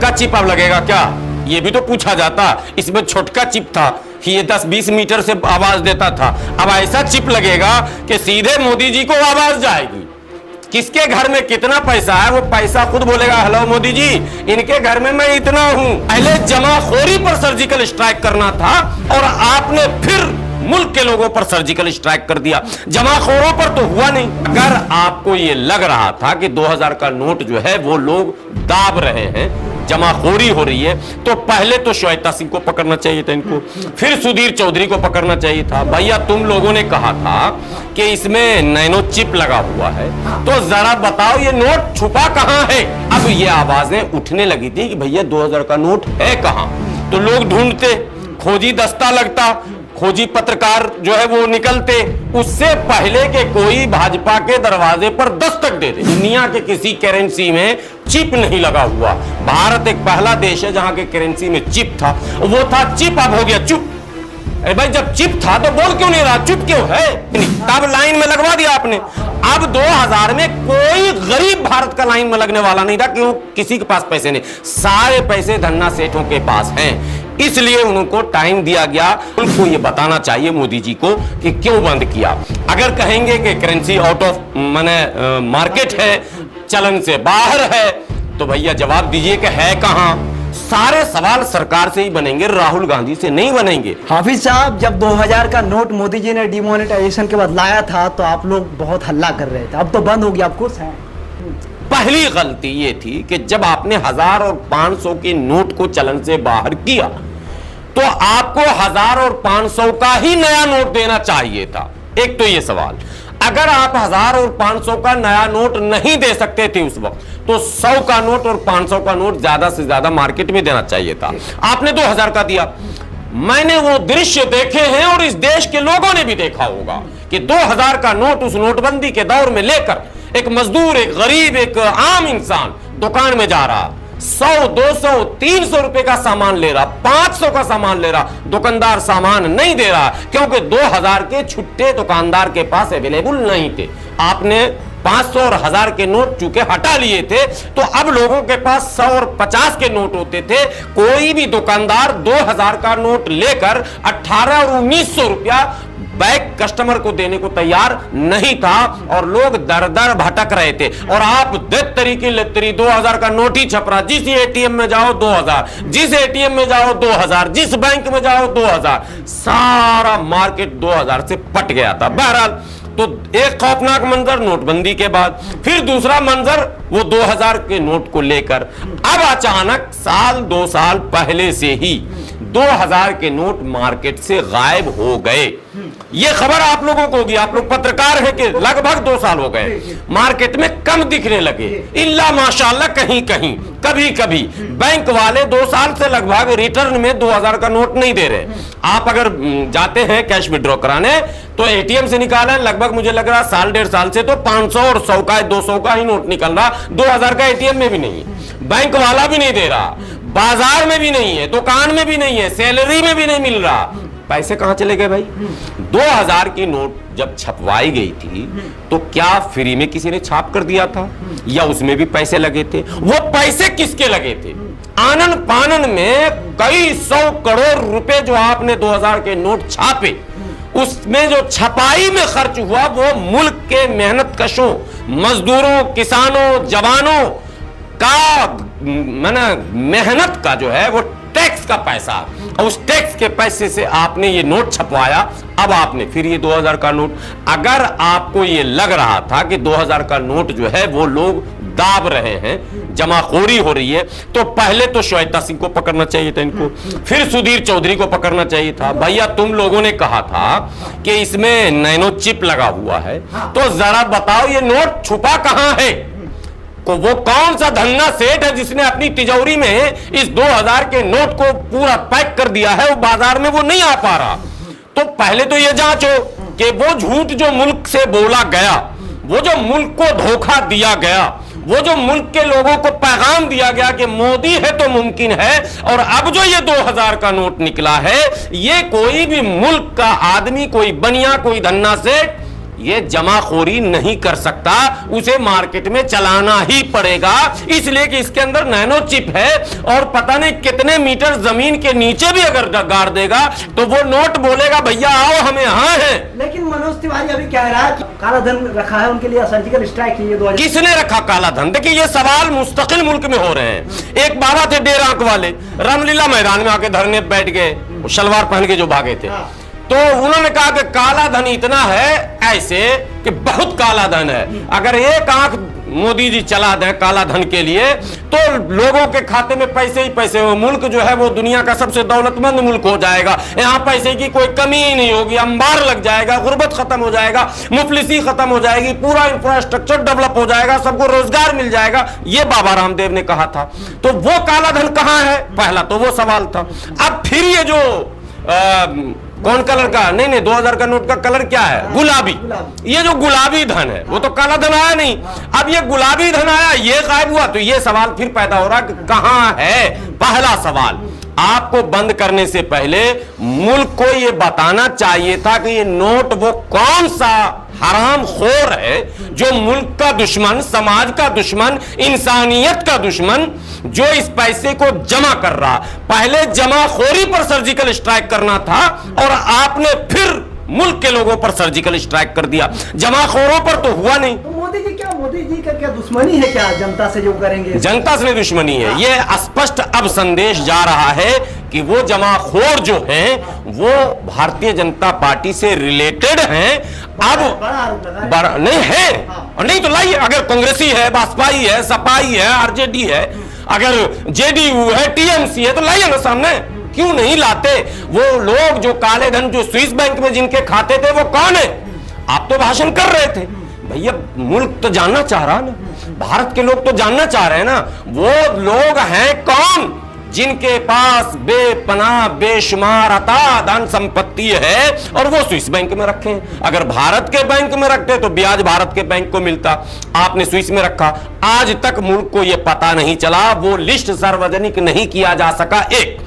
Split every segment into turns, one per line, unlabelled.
बड़का चिप अब लगेगा क्या, ये भी तो पूछा जाता। इसमें छोटका चिप था, ये 10-20 मीटर से आवाज देता था, अब ऐसा चिप लगेगा कि सीधे मोदी जी को आवाज जाएगी। किसके घर में कितना पैसा है वो पैसा खुद बोलेगा, हेलो मोदी जी इनके घर में मैं इतना हूं। पहले जमाखोरी पर सर्जिकल स्ट्राइक करना था और आपने फिर मुल्क के लोगों पर सर्जिकल स्ट्राइक कर दिया, जमाखोरों पर तो हुआ नहीं। अगर आपको ये लग रहा था कि 2000 का नोट जो है वो लोग दाब रहे हैं, जमाखोरी हो रही है, तो पहले तो श्वेता सिंह को पकड़ना चाहिए था इनको, फिर सुधीर चौधरी को पकड़ना चाहिए था। भैया तुम लोगों ने कहा था कि इसमें नैनो चिप लगा हुआ है, तो जरा बताओ ये नोट छुपा कहां है। अब ये आवाजें उठने लगी थी कि भैया 2000 का नोट है कहां, तो लोग ढूंढते, खोजी दस्ता लगता, खोजी पत्रकार जो है वो निकलते, उससे पहले के कोई भाजपा के दरवाजे पर दस्तक दे दे। दुनिया के किसी करेंसी में चिप नहीं लगा हुआ, भारत एक पहला देश है जहां के करेंसी में चिप था, वो था चिप, अब हो गया चुप। अरे भाई जब चिप था तो बोल क्यों नहीं रहा, चुप क्यों है, तब लाइन में लगवा दिया आपने। अब 2000 में कोई गरीब भारत का लाइन में लगने वाला नहीं था, क्यों, किसी के पास पैसे नहीं, सारे पैसे धन्ना सेठों के पास हैं, इसलिए उनको टाइम दिया गया। उनको ये बताना चाहिए मोदी जी को कि क्यों बंद किया। अगर कहेंगे कि करेंसी आउट ऑफ माने मार्केट है, चलन से बाहर है, तो भैया जवाब दीजिए कि है कहां। सारे सवाल सरकार से ही बनेंगे, राहुल गांधी से नहीं बनेंगे।
हाफिज साहब, जब 2000 का नोट मोदी जी ने डिमोनेटाइजेशन के बाद लाया था तो आप लोग बहुत हल्ला कर रहे थे, अब तो बंद हो गया, आप खुश हैं?
पहली गलती ये थी कि जब आपने 1000 और 500 के नोट को चलन से बाहर किया तो आपको 1000 और 500 का ही नया नोट देना चाहिए था। एक तो ये सवाल, अगर आप 1000 और 500 का नया नोट नहीं दे सकते थे उस वक्त, तो 100 का नोट और 500 का नोट ज्यादा से ज्यादा मार्केट में देना चाहिए था। आपने 2000 का दिया। मैंने वो दृश्य देखे हैं और इस देश के लोगों ने भी देखा होगा कि 2000 का नोट उस नोटबंदी के दौर में लेकर एक मजदूर, एक गरीब, एक आम इंसान दुकान में जा रहा, 100, 200, 300 रुपए का सामान ले रहा, 500 का सामान ले रहा, दुकानदार सामान नहीं दे रहा, क्योंकि 2000 के छुट्टे दुकानदार के पास अवेलेबल नहीं थे। आपने 500 और 1000 के नोट चूंकि हटा लिए थे, तो अब लोगों के पास 100 और 50 के नोट होते थे। कोई भी दुकानदार 2000 का नोट लेकर 18 और 1900 रुपया बैक कस्टमर को देने को तैयार नहीं था और लोग दर दर भटक रहे थे। और आप देत तरीके लेतरी 2000 का नोट ही छप रहा, जिस एटीएम में जाओ 2000, जिस एटीएम में जाओ 2000, जिस बैंक में जाओ 2000, सारा मार्केट 2000 से पट गया था। बहरहाल तो एक खौफनाक मंजर नोटबंदी के बाद, फिर दूसरा मंजर वो 2000 के नोट को लेकर। अब अचानक साल 2 साल पहले से ही 2000 के नोट मार्केट से गायब हो गए। ये खबर आप लोगों को होगी, आप लोग पत्रकार हैं कि लगभग 2 साल हो गए, मार्केट में कम दिखने लगे, इल्ला माशाल्लाह कहीं कहीं, कभी कभी। बैंक वाले 2 साल से लगभग रिटर्न में 2000 का नोट नहीं दे रहे। आप अगर जाते हैं कैश विड्रॉ कराने तो एटीएम से निकाला, लगभग मुझे लग रहा साल 1.5 साल से तो 500 और 100 का 200 का ही नोट निकल रहा, 2000 का एटीएम में भी नहीं है, बैंक वाला भी नहीं दे रहा, बाजार में भी नहीं है, दुकान में भी नहीं है, सैलरी में भी नहीं मिल रहा। पैसे कहां चले गए भाई? 2000 की नोट जब छपवाई गई थी तो क्या फ्री में किसी ने छाप कर दिया था या उसमें भी पैसे लगे थे? वो पैसे किसके लगे थे? आनन फानन में कई 100 करोड़ रुपए जो आपने 2000 के नोट छापे, उसमें जो छपाई में खर्च हुआ वो मुल्क के मेहनत कशों, मजदूरों, किसानों, जवानों का मेहनत का जो है वो टैक्स का पैसा, और उस टैक्स के पैसे से आपने ये नोट छपवाया। अब आपने फिर ये 2000 का नोट, अगर आपको ये लग रहा था कि 2000 का नोट जो है वो लोग दाब रहे हैं, जमाखोरी हो रही है, तो पहले तो श्वेता सिंह को पकड़ना चाहिए था इनको, फिर सुधीर चौधरी को पकड़ना चाहिए था। भैया तुम लोगों ने कहा था कि इसमें नैनो चिप लगा हुआ है, तो जरा बताओ ये नोट छुपा कहां है? को वो कौन सा धन्ना सेठ है जिसने अपनी तिजोरी में इस 2000 के नोट को पूरा पैक कर दिया है, वो बाजार में वो नहीं आ पा रहा। तो पहले तो ये जांचो कि वो झूठ जो मुल्क से बोला गया, वो जो मुल्क को धोखा दिया गया, वो जो मुल्क के लोगों को पैगाम दिया गया कि मोदी है तो मुमकिन है, और अब जो ये 2000 का नोट निकला है, ये कोई भी मुल्क का आदमी, कोई बनिया, कोई धन्ना सेठ ये जमाखोरी नहीं कर सकता, उसे मार्केट में चलाना ही पड़ेगा, इसलिए कि इसके अंदर नैनो चिप है और पता नहीं कितने मीटर जमीन के नीचे भी अगर गाड़ देगा तो वो नोट बोलेगा भैया आओ हम यहाँ हैं।
लेकिन मनोज तिवारी अभी कह रहा है कि काला धन रखा है उनके लिए, सर्जिकल स्ट्राइक की है।
किसने रखा काला धन? देखिए ये सवाल मुस्तकिल मुल्क में हो रहे हैं। एक बाबा थे डेढ़ आंख वाले, रामलीला मैदान में आके धरने बैठ गए, शलवार पहन के जो भागे थे, तो उन्होंने कहा कि काला धन इतना है ऐसे कि बहुत काला धन है, अगर एक आंख मोदी जी चला दें काला धन के लिए तो लोगों के खाते में पैसे ही पैसे हो, मुल्क जो है वो दुनिया का सबसे दौलतमंद मुल्क हो जाएगा, यहाँ पैसे की कोई कमी ही नहीं होगी, अंबार लग जाएगा, गुर्बत खत्म हो जाएगा, मुफलिसी खत्म हो जाएगी, पूरा इंफ्रास्ट्रक्चर डेवलप हो जाएगा, सबको रोजगार मिल जाएगा, ये बाबा रामदेव ने कहा था। तो वो काला धन कहां है, पहला तो वो सवाल था। अब फिर ये जो कौन कलर का, नहीं 2000 का नोट का कलर क्या है, गुलाबी, ये जो गुलाबी धन है वो तो काला धन आया नहीं, अब ये गुलाबी धन आया, ये गायब हुआ, तो ये सवाल फिर पैदा हो रहा कि कहां है। पहला सवाल, आपको बंद करने से पहले मुल्क को ये बताना चाहिए था कि ये नोट वो कौन सा हराम खोर है जो मुल्क का दुश्मन, समाज का दुश्मन, इंसानियत का दुश्मन, जो इस पैसे को जमा कर रहा। पहले जमाखोरी पर सर्जिकल स्ट्राइक करना था और आपने फिर मुल्क के लोगों पर सर्जिकल स्ट्राइक कर दिया, जमाखोरों पर तो हुआ नहीं।
तो मोदी जी का क्या दुश्मनी है, क्या जनता से जो करेंगे?
जनता से दुश्मनी है, ये स्पष्ट अब संदेश जा रहा है कि वो जमाखोर जो हैं वो भारतीय जनता पार्टी से रिलेटेड हैं। अब बड़ा नहीं है, और नहीं तो लाइए, अगर कांग्रेसी है, बासपाई है, सपाई है, आरजेडी है, अगर जेडीयू है, टीएमसी है, तो लाइए ना सामने, क्यों नहीं लाते? वो लोग जो काले धन जो स्विस बैंक में जिनके खाते थे वो कौन है? आप तो भाषण कर रहे थे, भैया मुल्क तो जानना चाह रहा ना, भारत के लोग तो जानना चाह रहे हैं ना, वो लोग हैं कौन जिनके पास बेपनाह बेशुमार अता धन संपत्ति है और वो स्विस बैंक में रखे हैं। अगर भारत के बैंक में रखते तो ब्याज भारत के बैंक को मिलता, आपने स्विस में रखा, आज तक मुल्क को यह पता नहीं चला, वो लिस्ट सार्वजनिक नहीं किया जा सका। एक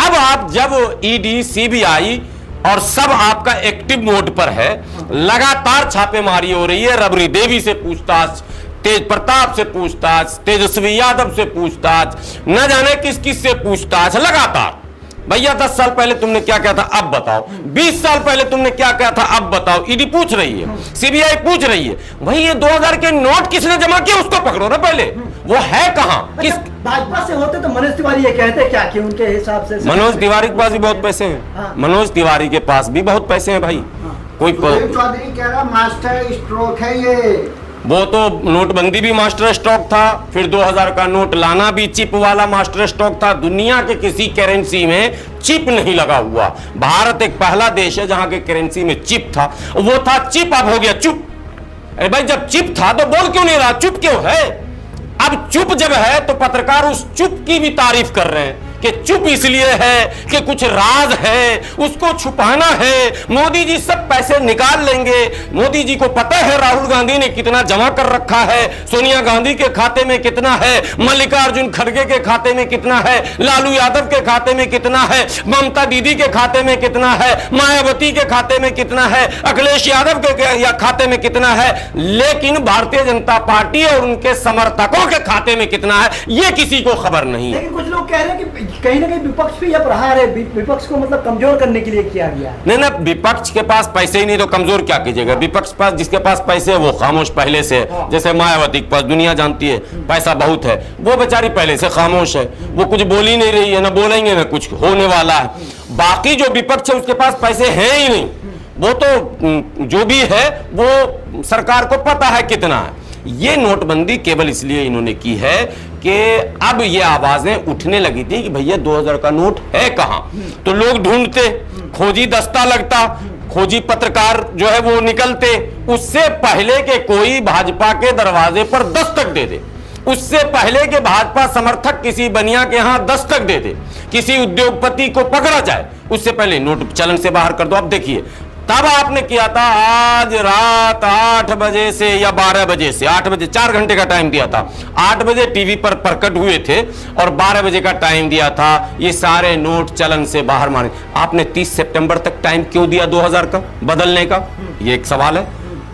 अब आप जब ईडी, सीबीआई और सब आपका एक्टिव मोड पर है, लगातार छापेमारी हो रही है, रबरी देवी से पूछताछ, तेज प्रताप से पूछताछ, तेजस्वी यादव से पूछताछ, न जाने किस किस से पूछताछ लगातार। भैया 10 साल पहले तुमने क्या किया था अब बताओ, 20 साल पहले तुमने क्या किया था अब बताओ। ईडी पूछ रही है, सीबीआई पूछ रही है, भाई ये 2000 के नोट किसने जमा किया उसको पकड़ो ना पहले, वो है कहां? किस
भाजपा से होते तो मनोज तिवारी ये कहते क्या कि उनके हिसाब से
मनोज तिवारी के पास भी बहुत पैसे हैं, मनोज तिवारी के पास भी बहुत पैसे हैं भाई। कोई
चौधरी कह रहा मास्टर स्ट्रोक है ये,
वो तो नोटबंदी भी मास्टर स्ट्रोक था, फिर 2000 का नोट लाना भी चिप वाला मास्टर स्ट्रोक था। दुनिया के किसी करेंसी में चिप नहीं लगा हुआ, भारत एक पहला देश है जहां के करेंसी में चिप था, वो था चिप, अब हो गया चुप। अरे भाई जब चिप था तो बोल क्यों नहीं रहा, चुप क्यों है? अब चुप जब है तो पत्रकार उस चुप की भी तारीफ कर रहे हैं कि चुप इसलिए है कि कुछ राज है, उसको छुपाना है, मोदी जी सब पैसे निकाल लेंगे। मोदी जी को पता है राहुल गांधी ने कितना जमा कर रखा है, सोनिया गांधी के खाते में कितना है, मल्लिकार्जुन खड़गे के खाते में कितना है, लालू यादव के खाते में कितना है, ममता दीदी के खाते में कितना है, मायावती के खाते में कितना है, अखिलेश यादव के खाते में कितना है, लेकिन भारतीय जनता पार्टी और उनके समर्थकों के खाते में कितना है ये किसी को खबर नहीं है।
लेकिन कुछ लोग कह रहे हैं कि कहीं ना कहीं विपक्ष पे यह प्रहार है, विपक्ष को मतलब कमजोर करने के लिए किया गया है।
नहीं ना, विपक्ष के पास पैसे ही नहीं तो कमजोर क्या कीजिएगा? विपक्ष पास, जिसके पास पैसे है वो खामोश पहले से, जैसे मायावती के पास दुनिया जानती है पैसा बहुत है, वो बेचारी पहले से खामोश है, वो कुछ बोल ही नहीं रही है, ना बोलेंगे ना कुछ होने वाला है। बाकी जो विपक्ष है उसके पास पैसे हैं ही नहीं, वो तो जो भी है वो सरकार को पता है कितना है। ये नोटबंदी केवल इसलिए इन्होंने की है कि अब ये आवाजें उठने लगी थी कि भैया 2000 का नोट है कहां, तो लोग ढूंढते, खोजी दस्ता लगता, खोजी पत्रकार जो है वो निकलते, उससे पहले के कोई भाजपा के दरवाजे पर दस्तक दे दे, उससे पहले के भाजपा समर्थक किसी बनिया के यहां दस्तक दे दे, किसी उद्योगपति को पकड़ा जाए, उससे पहले नोट चलन से बाहर कर दो। अब देखिए तब आपने किया था आज रात 8 बजे से या 12 बजे से, 8 बजे 4 घंटे का टाइम दिया था, 8 बजे टीवी पर प्रकट हुए थे और 12 बजे का टाइम दिया था ये सारे नोट चलन से बाहर माने। आपने 30 सितंबर तक टाइम क्यों दिया 2000 का बदलने का? ये एक सवाल है।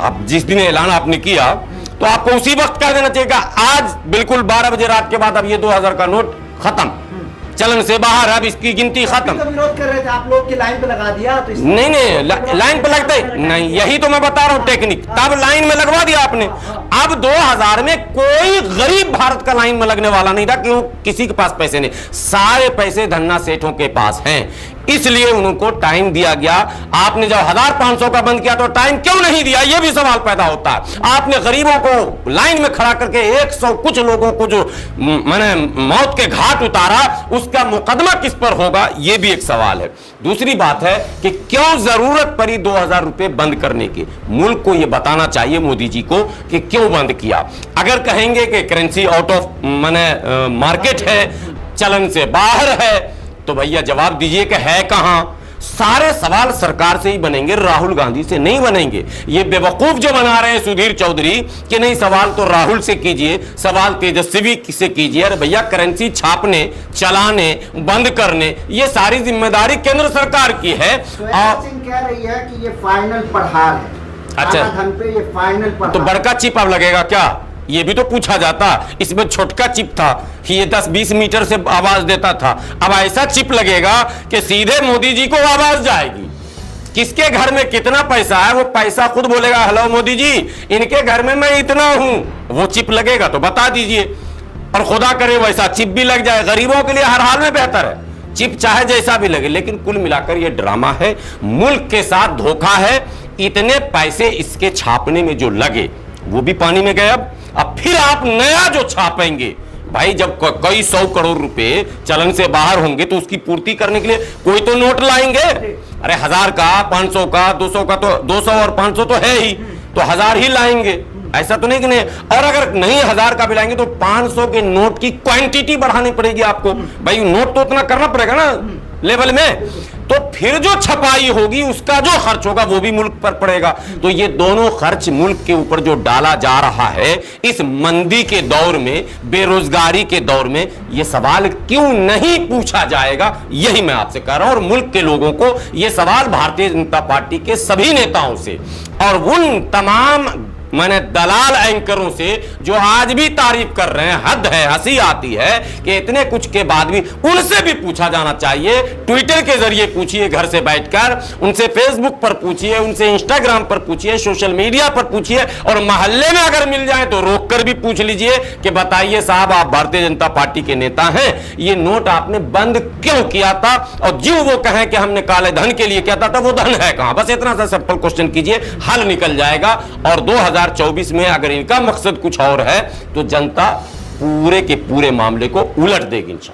अब जिस दिन ऐलान आपने किया तो आपको उसी वक्त कह देना चाहिए आज बिल्कुल 12 बजे रात के बाद अब ये 2000 का नोट खत्म, चलन से बाहर, अब इसकी गिनती खत्म।
तो विरोध कर रहे थे आप लोग की लाइन पे लगा दिया तो
नहीं लाइन पे लगता है नहीं, यही तो मैं बता रहा हूं टेक्निक, तब लाइन में लगवा दिया आपने। अब 2000 में कोई गरीब भारत का लाइन में लगने वाला नहीं था, क्यों? किसी के पास पैसे नहीं, सारे पैसे धन्ना सेठों के पास हैं, इसलिए उनको टाइम दिया गया। आपने जब 1500 का बंद किया तो टाइम क्यों नहीं दिया, यह भी सवाल पैदा होता है। आपने गरीबों को लाइन में खड़ा करके 100 कुछ लोगों को जो मैंने मौत के घाट उतारा, उसका मुकदमा किस पर होगा, यह भी एक सवाल है। दूसरी बात है कि क्यों जरूरत पड़ी 2000 रुपए बंद करने की, मुल्क को यह बताना चाहिए मोदी जी को कि क्यों बंद किया। अगर कहेंगे कि करेंसी आउट ऑफ मार्केट है, चलन से बाहर है, तो भैया जवाब दीजिए कि है कहां। सारे सवाल सरकार से ही बनेंगे, राहुल गांधी से नहीं बनेंगे। ये बेवकूफ जो बना रहे हैं सुधीर चौधरी कि नहीं सवाल तो राहुल से कीजिए, सवाल तेजस्वी से कीजिए। अरे भैया करेंसी छापने, चलाने, बंद करने, ये सारी जिम्मेदारी केंद्र सरकार की है।
सिंह कह रही है कि ये फाइनल पढ़ार है,
अच्छा
धन पे ये फाइनल पढ़ार,
तो बड़का चिप अब लगेगा क्या, ये भी तो पूछा जाता। इसमें छोटका चिप था कि ये 10-20 मीटर से आवाज देता था, अब ऐसा चिप लगेगा कि सीधे मोदी जी को आवाज जाएगी। किसके घर में कितना पैसा है वो पैसा खुद बोलेगा, हेलो मोदी जी इनके घर में मैं इतना हूं, वो चिप लगेगा तो बता दीजिए। और खुदा करे वैसा चिप भी लग जाए, गरीबों के लिए हर हाल में बेहतर है, चिप चाहे जैसा भी लगे। लेकिन कुल मिलाकर ये ड्रामा है, मुल्क के साथ धोखा है। इतने पैसे इसके छापने में जो लगे वो भी पानी में गए। अब फिर आप नया जो छापेंगे, भाई जब कई 100 करोड़ रुपए चलन से बाहर होंगे तो उसकी पूर्ति करने के लिए कोई तो नोट लाएंगे। अरे 1000 का, 500 का, 200 का, तो 200 और 500 तो है ही, तो 1000 ही लाएंगे, ऐसा तो नहीं कि नहीं। और अगर नहीं 1000 का भी लाएंगे तो 500 के नोट की क्वांटिटी बढ़ानी पड़ेगी आपको, भाई नोट तो उतना करना पड़ेगा ना लेवल में, तो फिर जो छपाई होगी उसका जो खर्च होगा वो भी मुल्क पर पड़ेगा। तो ये दोनों खर्च मुल्क के ऊपर जो डाला जा रहा है इस मंदी के दौर में, बेरोजगारी के दौर में, ये सवाल क्यों नहीं पूछा जाएगा, यही मैं आपसे कह रहा हूं। और मुल्क के लोगों को ये सवाल भारतीय जनता पार्टी के सभी नेताओं से और उन तमाम मैंने दलाल एंकरों से जो आज भी तारीफ कर रहे हैं, हद है, हंसी आती है कि इतने कुछ के बाद भी उनसे भी पूछा जाना चाहिए। ट्विटर के जरिए पूछिए, घर से बैठकर उनसे फेसबुक पर पूछिए, उनसे इंस्टाग्राम पर पूछिए, सोशल मीडिया पर पूछिए, और मोहल्ले में अगर मिल जाए तो रोक कर भी पूछ लीजिए कि बताइए साहब आप भारतीय जनता पार्टी के नेता हैं, ये नोट आपने बंद क्यों किया था, और जो वो कहें कि हमने काले धन के लिए किया था वो धन है कहां। बस इतना सा सिंपल क्वेश्चन कीजिए, हल निकल जाएगा। और 2024 में अगर इनका मकसद कुछ और है तो जनता पूरे के पूरे मामले को उलट देगी इंशाअल्लाह।